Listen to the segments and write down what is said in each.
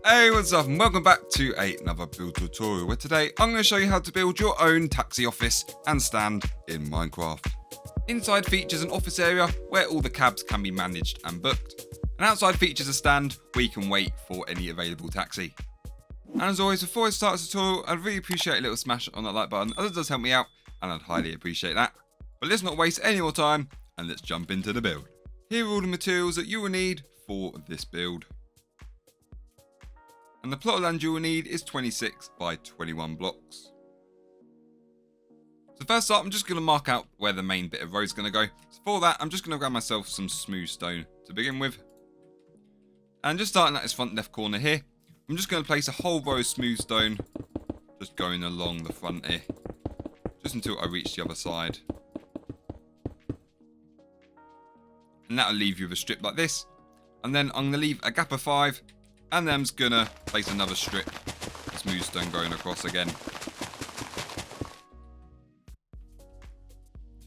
Hey, what's up, and welcome back to another build tutorial, where today I'm going to show you how to build your own taxi office and stand in Minecraft. Inside features an office area where all the cabs can be managed and booked, and outside features a stand where you can wait for any available taxi. And as always, before I start this tutorial, I'd really appreciate a little smash on that like button, as it does help me out, and I'd highly appreciate that. But let's not waste any more time, and let's jump into the build. Here are all the materials that you will need for this build. And the plot of land you will need is 26 by 21 blocks. So first up, I'm just going to mark out where the main bit of road is going to go. So for that, I'm just going to grab myself some smooth stone to begin with. And just starting at this front left corner here, I'm just going to place a whole row of smooth stone just going along the front here, just until I reach the other side. And that'll leave you with a strip like this. And then I'm going to leave a gap of 5. And then I'm just going to place another strip of smooth stone going across again. So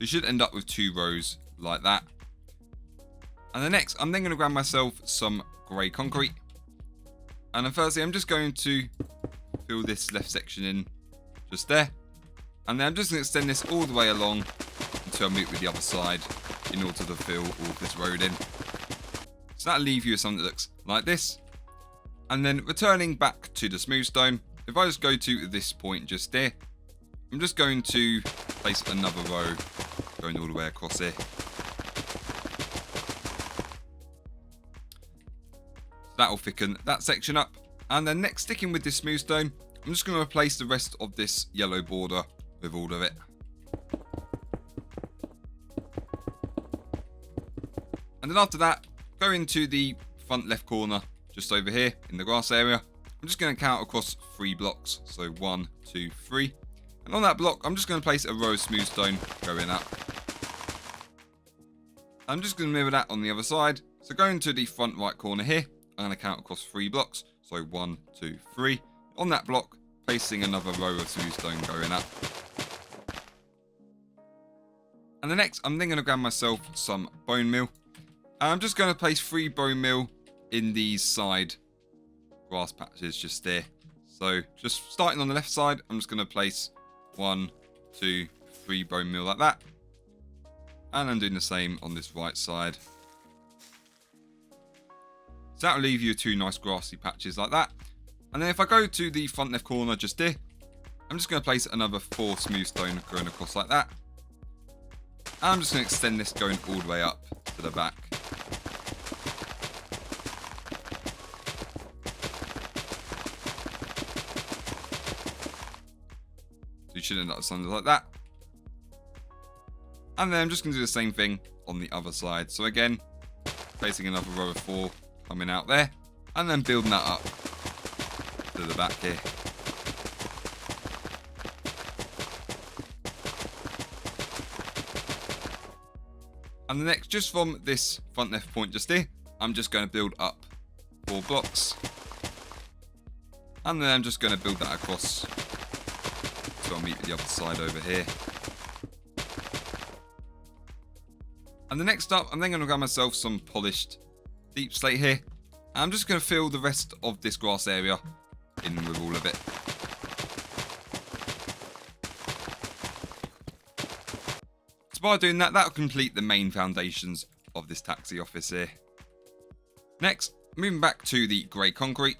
you should end up with 2 rows like that. And the next, I'm then going to grab myself some grey concrete. And then firstly, I'm just going to fill this left section in just there. And then I'm just going to extend this all the way along until I meet with the other side in order to fill all of this road in. So that'll leave you with something that looks like this. And then returning back to the smooth stone, if I just go to this point just there, I'm just going to place another row going all the way across here. So that will thicken that section up. And then next, sticking with this smooth stone, I'm just going to replace the rest of this yellow border with all of it. And then after that, go into the front left corner just over here in the grass area. I'm just going to count across 3 blocks. So 1, 2, 3. And on that block, I'm just going to place a row of smooth stone going up. I'm just going to mirror that on the other side. So going to the front right corner here, I'm going to count across 3 blocks. So 1, 2, 3. On that block, placing another row of smooth stone going up. And the next, I'm then going to grab myself some bone meal. And I'm just going to place 3 bone meal in these side grass patches just there. So just starting on the left side, I'm just going to place 1, 2, 3 bone meal like that. And I'm doing the same on this right side. So that'll leave you 2 nice grassy patches like that. And then if I go to the front left corner just there, I'm just going to place another 4 smooth stone going across like that. And I'm just going to extend this going all the way up to the back. You should end up with something like that. And then I'm just going to do the same thing on the other side. So again, placing another row of 4 coming out there. And then building that up to the back here. And the next, just from this front left point just here, I'm just going to build up 4 blocks. And then I'm just going to build that across. So I'll meet with the other side over here. And the next up, I'm then going to grab myself some polished deep slate here. And I'm just going to fill the rest of this grass area in with all of it. So by doing that, that'll complete the main foundations of this taxi office here. Next, moving back to the grey concrete.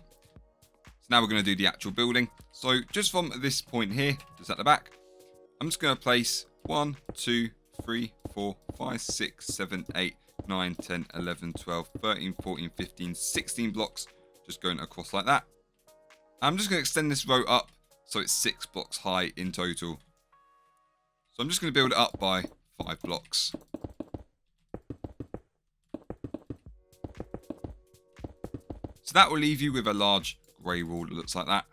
So now we're going to do the actual building. So just from this point here, just at the back, I'm just going to place 1, 2, 3, 4, 5, 6, 7, 8, 9, 10, 11, 12, 13, 14, 15, 16 blocks just going across like that. I'm just going to extend this row up so it's 6 blocks high in total. So I'm just going to build it up by 5 blocks. So that will leave you with a large grey wall that looks like that.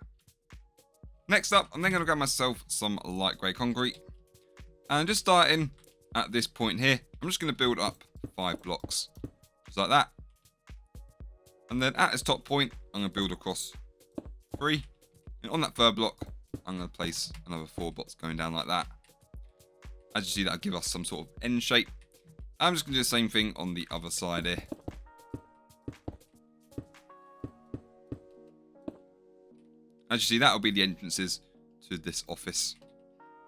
Next up, I'm then going to grab myself some light grey concrete. And just starting at this point here, I'm just going to build up 5 blocks. Just like that. And then at this top point, I'm going to build across 3. And on that 3rd block, I'm going to place another 4 blocks going down like that. As you see, that'll give us some sort of N shape. I'm just going to do the same thing on the other side here. As you see, that will be the entrances to this office.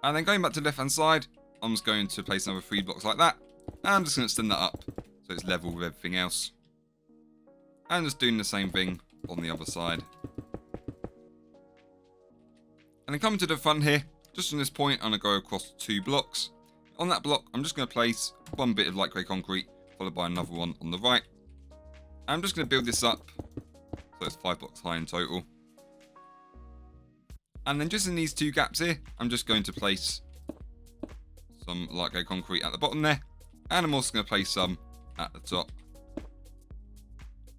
And then going back to the left hand side, I'm just going to place another 3 blocks like that. And I'm just going to extend that up so it's level with everything else. And just doing the same thing on the other side. And then coming to the front here, just from this point, I'm going to go across 2 blocks. On that block, I'm just going to place one bit of light grey concrete, followed by another one on the right. I'm just going to build this up, so it's 5 blocks high in total. And then just in these 2 gaps here, I'm just going to place some light grey concrete at the bottom there. And I'm also going to place some at the top.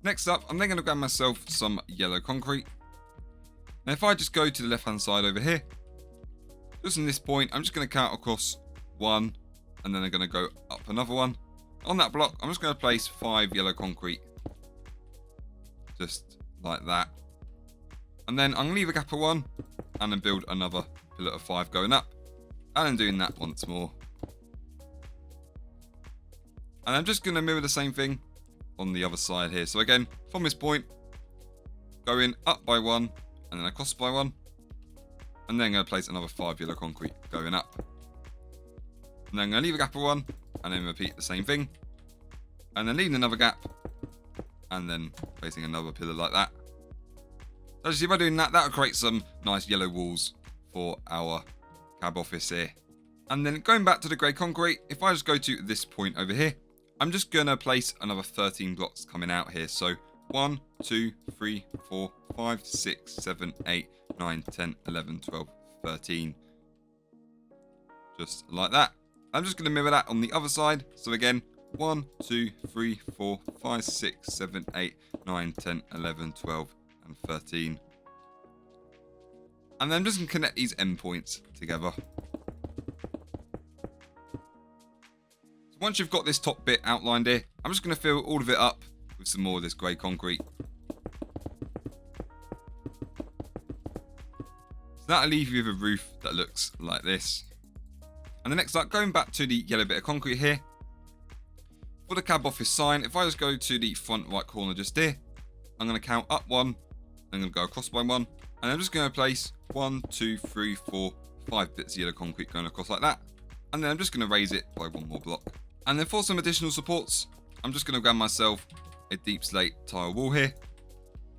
Next up, I'm then going to grab myself some yellow concrete. Now if I just go to the left hand side over here, just in this point, I'm just going to count across 1, and then I'm going to go up another one. On that block, I'm just going to place 5 yellow concrete. Just like that. And then I'm going to leave a gap of 1, and then build another pillar of 5 going up. And then doing that once more. And I'm just going to mirror the same thing on the other side here. So again, from this point, going up by 1, and then across by 1. And then I'm going to place another 5 yellow concrete going up. And then I'm going to leave a gap of 1, and then repeat the same thing. And then leaving another gap, and then placing another pillar like that. So as you see, by doing that, that'll create some nice yellow walls for our cab office here. And then going back to the grey concrete, if I just go to this point over here, I'm just going to place another 13 blocks coming out here. So 1, 2, 3, 4, 5, 6, 7, 8, 9, 10, 11, 12, 13. Just like that. I'm just going to mirror that on the other side. So again, 1, 2, 3, 4, 5, 6, 7, 8, 9, 10, 11, 12, and 13. And then I'm just going to connect these endpoints together. So once you've got this top bit outlined here, I'm just going to fill all of it up with some more of this grey concrete. So that'll leave you with a roof that looks like this. And the next up, going back to the yellow bit of concrete here. For the cab office sign, if I just go to the front right corner just here, I'm going to count up 1, I'm going to go across by 1, and I'm just going to place 1, 2, 3, 4, 5 bits of yellow concrete going across like that. And then I'm just going to raise it by 1 more block. And then for some additional supports, I'm just going to grab myself a deep slate tile wall here.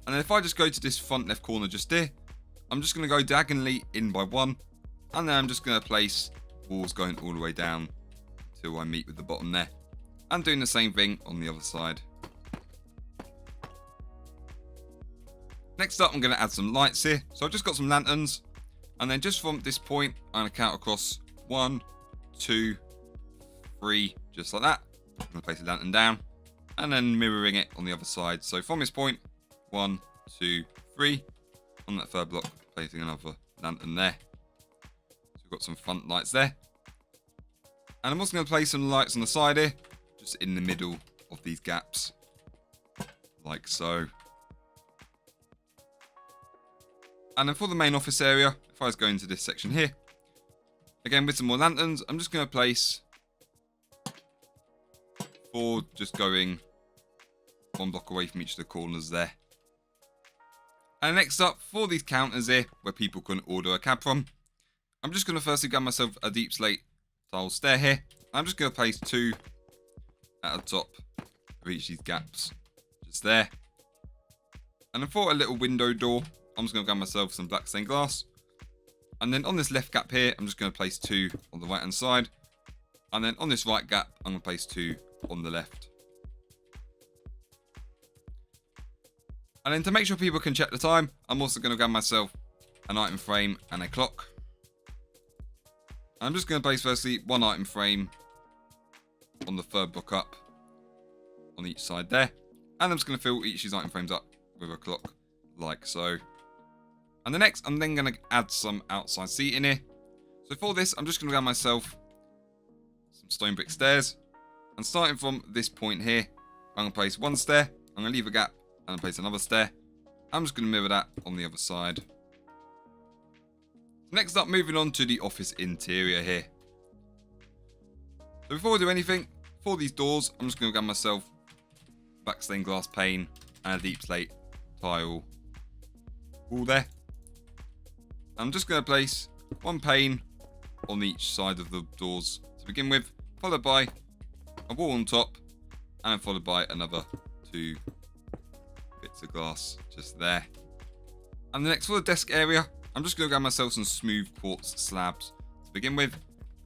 And then if I just go to this front left corner just here, I'm just going to go diagonally in by 1, and then I'm just going to place walls going all the way down until I meet with the bottom there. And doing the same thing on the other side. Next up, I'm going to add some lights here. So I've just got some lanterns. And then just from this point, I'm going to count across 1, 2, 3, just like that. I'm going to place a lantern down. And then mirroring it on the other side. So from this point, 1, 2, 3. On that 3rd block, placing another lantern there. So we've got some front lights there. And I'm also going to place some lights on the side here. Just in the middle of these gaps. Like so. And then for the main office area, if I was going to this section here, again with some more lanterns, I'm just going to place 4 just going 1 block away from each of the corners there. And next up, for these counters here, where people can order a cab from, I'm just going to firstly grab myself a deep slate tile stair here. I'm just going to place 2 at the top of each of these gaps, just there. And then for a little window door, I'm just going to grab myself some black stained glass. And then on this left gap here, I'm just going to place 2 on the right hand side. And then on this right gap, I'm going to place 2 on the left. And then to make sure people can check the time, I'm also going to grab myself an item frame and a clock. I'm just going to place firstly 1 item frame on the 3rd block up on each side there. And I'm just going to fill each of these item frames up with a clock like so. And the next, I'm then going to add some outside seating here. So for this, I'm just going to grab myself some stone brick stairs. And starting from this point here, I'm going to place 1 stair. I'm going to leave a gap and place another stair. I'm just going to mirror that on the other side. Next up, moving on to the office interior here. So before I do anything, for these doors, I'm just going to grab myself black stained glass pane and a deep slate tile wall there. I'm just going to place one pane on each side of the doors to begin with, followed by a wall on top, and followed by another 2 bits of glass just there. And the next, for the desk area, I'm just going to grab myself some smooth quartz slabs to begin with.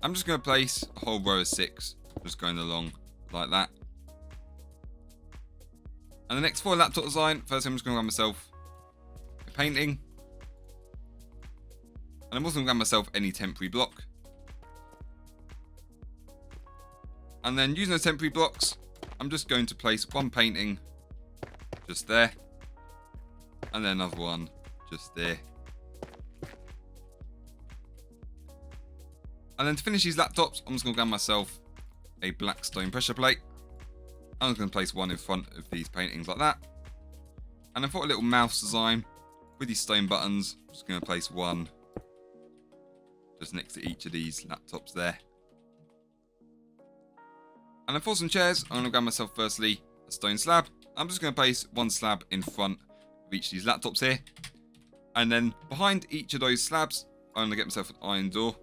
I'm just going to place a whole row of 6, just going along like that. And the next, for a laptop design, first I'm just going to grab myself a painting. And I'm also going to grab myself any temporary block. And then using those temporary blocks, I'm just going to place one painting just there. And then another one just there. And then to finish these laptops, I'm just going to grab myself a black stone pressure plate. I'm just going to place one in front of these paintings like that. And then for a little mouse design with these stone buttons, I'm just going to place one just next to each of these laptops there. And then for some chairs, I'm going to grab myself firstly a stone slab. I'm just going to place one slab in front of each of these laptops here. And then behind each of those slabs, I'm going to get myself an iron door.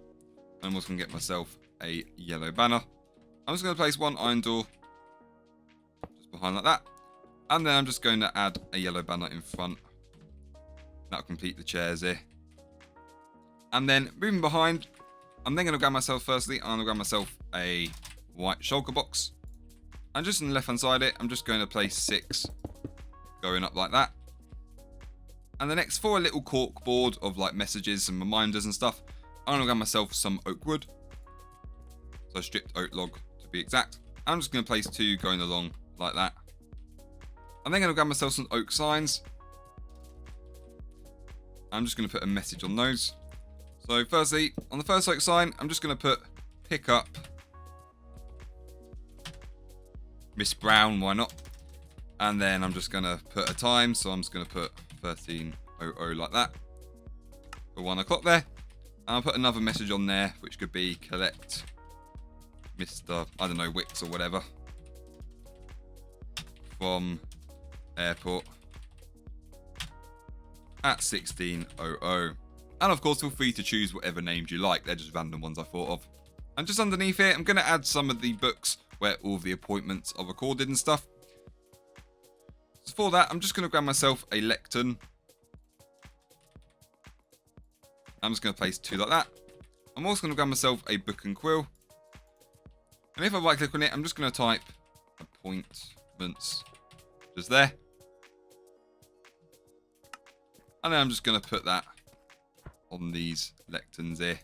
I'm also going to get myself a yellow banner. I'm just going to place one iron door just behind like that. And then I'm just going to add a yellow banner in front. That'll complete the chairs here. And then moving behind, I'm then going to grab myself firstly, I'm going to grab myself a white shulker box. And just on the left hand side of it, I'm just going to place 6 going up like that. And the next, for a little cork board of like messages and reminders and stuff, I'm going to grab myself some oak wood. So stripped oak log to be exact. I'm just going to place 2 going along like that. I'm then going to grab myself some oak signs. I'm just going to put a message on those. So firstly, on the first oak sign, I'm just going to put pick up Miss Brown, why not? And then I'm just going to put a time, so I'm just going to put 13:00 like that. For 1 o'clock there. And I'll put another message on there, which could be collect Mr. I don't know, Wicks or whatever from airport at 16:00. And of course, feel free to choose whatever names you like. They're just random ones I thought of. And just underneath here, I'm going to add some of the books where all of the appointments are recorded and stuff. So for that, I'm just going to grab myself a lectern. I'm just going to place 2 like that. I'm also going to grab myself a book and quill. And if I right click on it, I'm just going to type appointments just there. And then I'm just going to put that on these lecterns here.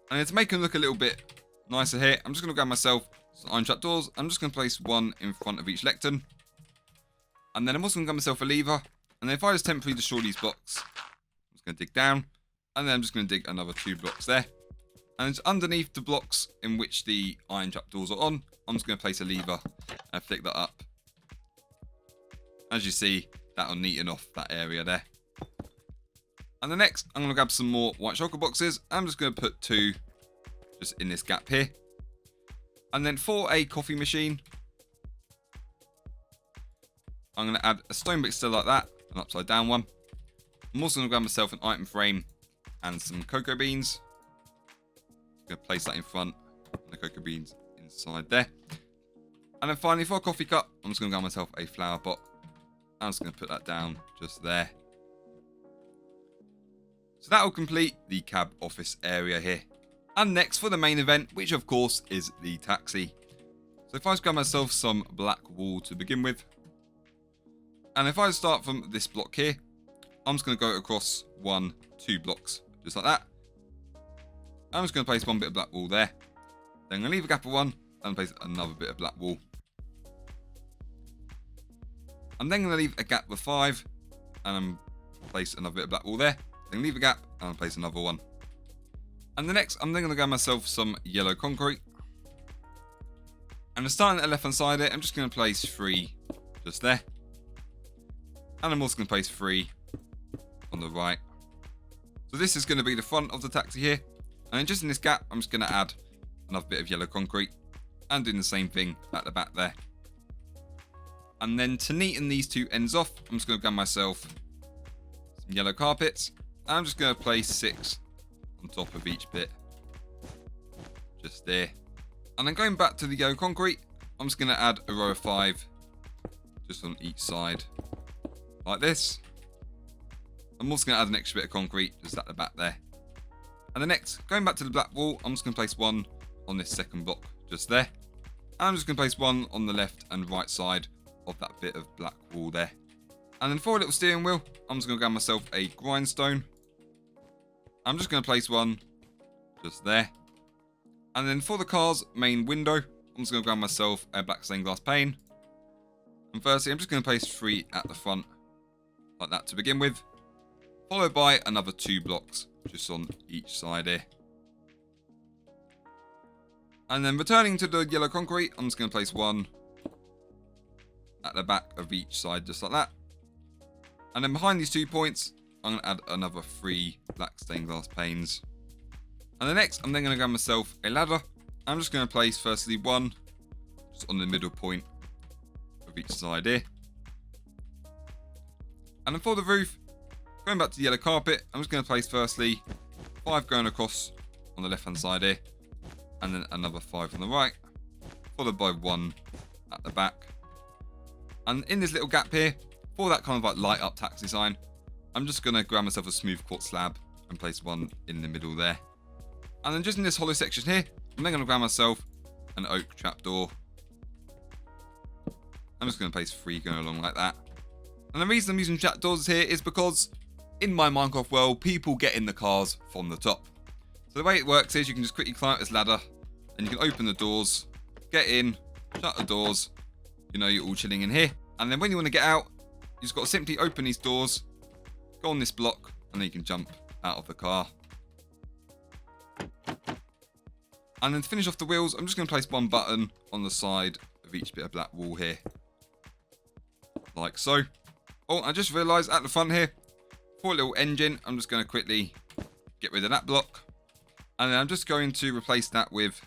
And then to make them look a little bit nicer here, I'm just going to grab myself some iron trapdoors. I'm just going to place 1 in front of each lectern. And then I'm also going to grab myself a lever. And then if I just temporarily destroy these blocks, I'm just going to dig down. And then I'm just going to dig another 2 blocks there. And it's underneath the blocks in which the iron trapdoors are on, I'm just going to place a lever and flick that up. As you see, that'll neaten off that area there. And the next, I'm going to grab some more white shulker boxes. I'm just going to put 2 just in this gap here. And then for a coffee machine, I'm going to add a stone brick still like that, an upside down one. I'm also going to grab myself an item frame and some cocoa beans. I'm going to place that in front and the cocoa beans inside there. And then finally, for a coffee cup, I'm just going to grab myself a flower pot. I'm just going to put that down just there. So that will complete the cab office area here. And next for the main event, which of course is the taxi. So if I just grab myself some black wool to begin with. And if I start from this block here, I'm just going to go across 1, 2 blocks, just like that. I'm just going to place 1 bit of black wool there. Then I'm going to leave a gap of 1 and place another bit of black wool. I'm then going to leave a gap of 5 and place another bit of black wool there. Then leave a gap and place another one. And the next, I'm then going to grab myself some yellow concrete. And starting at the left hand side there, I'm just going to place 3 just there. And I'm also going to place 3 on the right. So this is going to be the front of the taxi here. And then just in this gap, I'm just going to add another bit of yellow concrete. And doing the same thing at the back there. And then to neaten these 2 ends off, I'm just going to grab myself some yellow carpets. I'm just going to place 6 on top of each bit. Just there. And then going back to the yellow concrete, I'm just going to add a row of 5 just on each side. Like this. I'm also going to add an extra bit of concrete just at the back there. And the next, going back to the black wall, I'm just going to place 1 on this second block just there. And I'm just going to place 1 on the left and right side of that bit of black wall there. And then for a little steering wheel, I'm just going to grab myself a grindstone. I'm just going to place 1 just there. And then for the car's main window, I'm just going to grab myself a black stained glass pane. And firstly, I'm just going to place 3 at the front, like that to begin with. Followed by another 2 blocks, just on each side here. And then returning to the yellow concrete, I'm just going to place 1 at the back of each side, just like that. And then behind these 2 points, I'm going to add another 3 black stained glass panes. And the next, I'm then going to grab myself a ladder. I'm just going to place firstly 1 just on the middle point of each side here. And then for the roof, going back to the yellow carpet, I'm just going to place firstly 5 going across on the left hand side here. And then another 5 on the right. Followed by 1 at the back. And in this little gap here, for that kind of like light up taxi sign, I'm just going to grab myself a smooth quartz slab and place 1 in the middle there. And then just in this hollow section here, I'm then going to grab myself an oak trapdoor. I'm just going to place 3 going along like that. And the reason I'm using trapdoors here is because in my Minecraft world, people get in the cars from the top. So the way it works is you can just quickly climb up this ladder and you can open the doors, get in, shut the doors, you know, you're all chilling in here. And then when you want to get out, you just got to simply open these doors, go on this block, and then you can jump out of the car. And then to finish off the wheels, I'm just going to place 1 button on the side of each bit of black wall here. Like so. Oh, I just realised at the front here, for a little engine, I'm just going to quickly get rid of that block. And then I'm just going to replace that with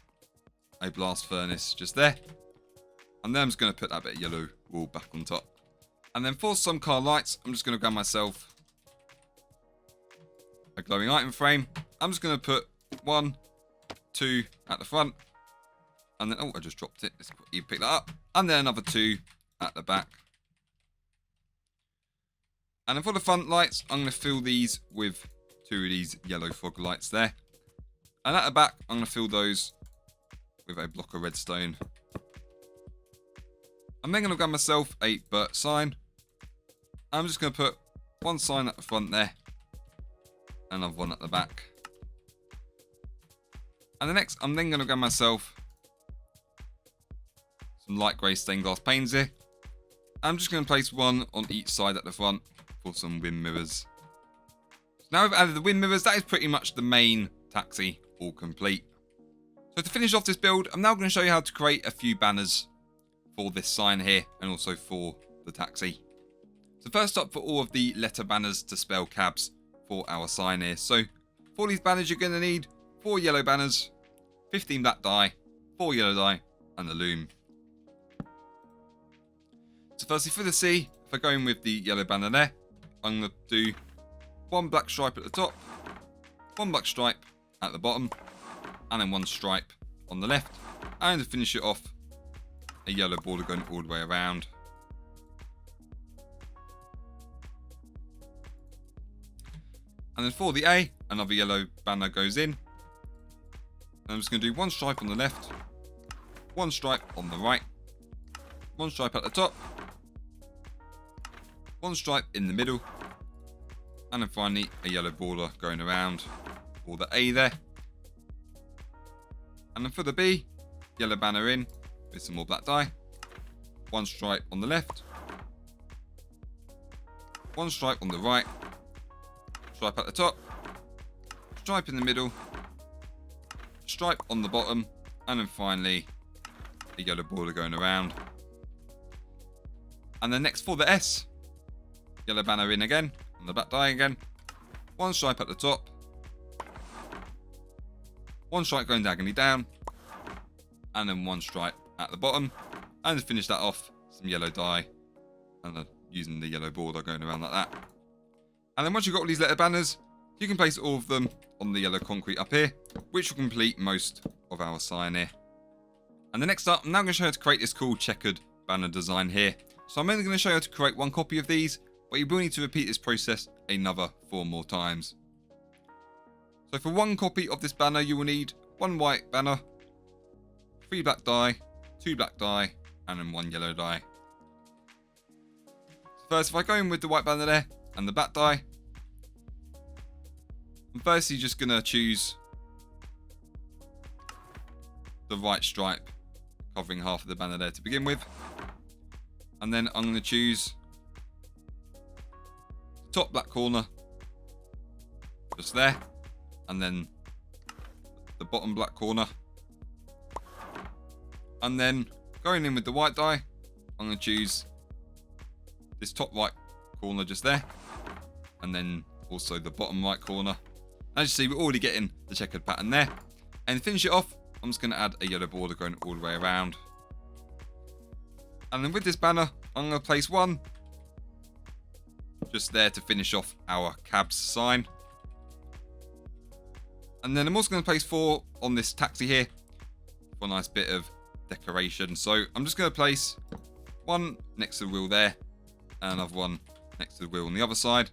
a blast furnace just there. And then I'm just going to put that bit of yellow wool back on top. And then for some car lights, I'm just going to grab myself a glowing item frame. I'm just going to put 1, 2 at the front. And then, oh, I just dropped it. Let's quickly pick that up. And then another 2 at the back. And then for the front lights, I'm going to fill these with 2 of these yellow fog lights there. And at the back, I'm going to fill those with a block of redstone. I'm then going to grab myself a Bert sign. I'm just going to put 1 sign at the front there. Another 1 at the back. And the next, I'm then going to grab myself some light grey stained glass panes here. I'm just going to place 1 on each side at the front for some wind mirrors. So now we've added the wind mirrors, that is pretty much the main taxi all complete. So to finish off this build, I'm now going to show you how to create a few banners for this sign here and also for the taxi. So first up, for all of the letter banners to spell cabs for our sign here. So for these banners, you're going to need 4 yellow banners, 15 black dye, 4 yellow dye, and a loom. So firstly, for the C, if I go in with the yellow banner there, I'm going to do 1 black stripe at the top, 1 black stripe at the bottom, and then 1 stripe on the left. And to finish it off, a yellow border going all the way around. And then for the A, another yellow banner goes in. I'm just going to do 1 stripe on the left, 1 stripe on the right, 1 stripe at the top, 1 stripe in the middle, and then finally a yellow border going around for the A there. And then for the B, yellow banner in with some more black dye, 1 stripe on the left, 1 stripe on the right, stripe at the top, stripe in the middle, stripe on the bottom, and then finally a yellow border going around. And then next for the S, yellow banner in again, on the black dye again, 1 stripe at the top, 1 stripe going diagonally down, and then 1 stripe at the bottom. And to finish that off, some yellow dye, and using the yellow border going around like that. And then once you've got all these letter banners, You can place all of them on the yellow concrete up here, which will complete most of our sign here. And the next up, I'm now going to show you how to create this cool checkered banner design here. So I'm only going to show you how to create one copy of these, but you will need to repeat this process another 4 more times. So for one copy of this banner, you will need 1 white banner, 3 black dye, 2 black dye, and then 1 yellow dye. So first, if I go in with the white banner there and the black dye, I'm firstly just going to choose the right stripe covering half of the banner there to begin with. And then I'm going to choose the top black corner just there, and then the bottom black corner. And then going in with the white dye, I'm going to choose this top right corner just there, and then also the bottom right corner. As you see, we're already getting the checkered pattern there. And to finish it off, I'm just going to add a yellow border going all the way around. And then with this banner, I'm going to place 1 just there to finish off our cabs sign. And then I'm also going to place 4 on this taxi here for a nice bit of decoration. So I'm just going to place 1 next to the wheel there, and another 1 next to the wheel on the other side.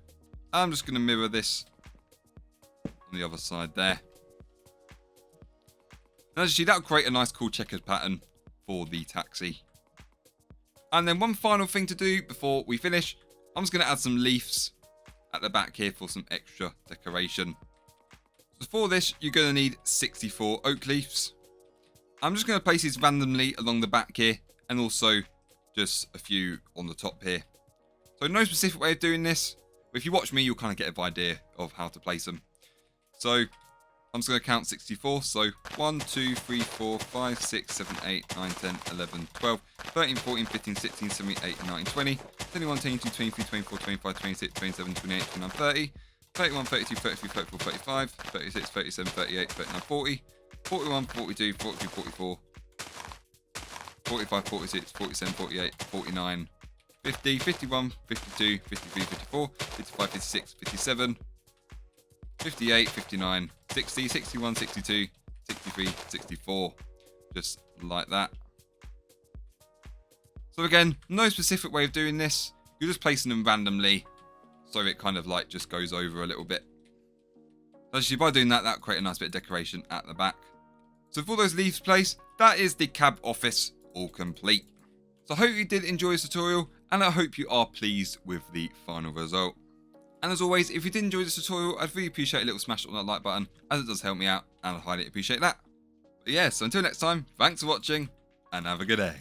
I'm just going to mirror this on the other side there. And as you see, that'll create a nice cool checkered pattern for the taxi. And then one final thing to do before we finish, I'm just going to add some leaves at the back here for some extra decoration. So for this, you're going to need 64 oak leaves. I'm just going to place these randomly along the back here, and also just a few on the top here. So no specific way of doing this, but if you watch me, you'll kind of get an idea of how to place them. So I'm just going to count 64. So 1, 2, 3, 4, 5, 6, 7, 8, 9, 10, 11, 12, 13, 14, 15, 16, 17, 18, 19, 20, 21, 22, 23, 24, 25, 26, 27, 28, 29, 30, 31, 32, 33, 34, 35, 36, 37, 38, 39, 40, 41, 42, 43, 44, 45, 46, 47, 48, 49, 50, 51, 52, 53, 54, 55, 56, 57, 58, 59, 60, 61, 62, 63, 64. Just like that. So again, no specific way of doing this. You're just placing them randomly, so it kind of like just goes over a little bit. Actually, by doing that, that'll create a nice bit of decoration at the back. So for those leaves placed, that is the cab office all complete. So I hope you did enjoy this tutorial, and I hope you are pleased with the final result. And as always, if you did enjoy this tutorial, I'd really appreciate a little smash on that like button, as it does help me out, and I highly appreciate that. But yeah, so until next time, thanks for watching, and have a good day.